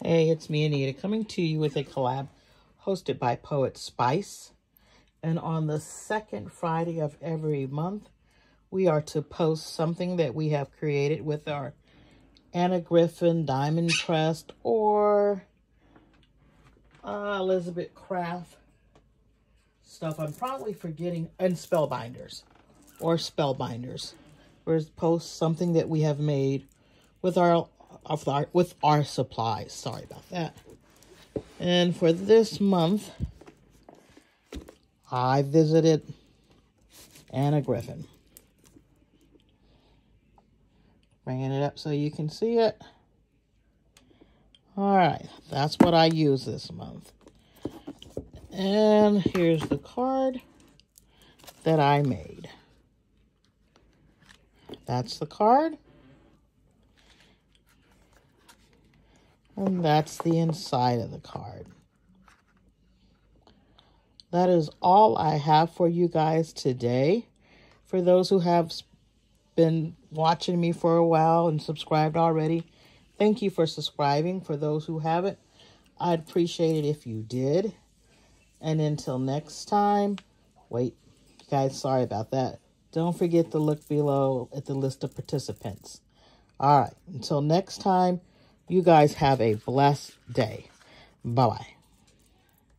Hey, it's me, Anita, coming to you with a collab hosted by Poetspice. And on the second Friday of every month, we are to post something that we have created with our Griffin diamond pressed or Elizabeth craft stuff. I'm probably forgetting, and spellbinders. We're to post something that we have made with our supplies. Sorry about that. And for this month, I visited Griffin. Bringing it up so you can see it. All right, that's what I use this month. And here's the card that I made. That's the card. And that's the inside of the card. That is all I have for you guys today. For those who have been watching me for a while and subscribed already, thank you for subscribing. For those who haven't, I'd appreciate it if you did. And until next time, wait, guys, sorry about that. Don't forget to look below at the list of participants. All right, until next time, you guys have a blessed day. Bye-bye.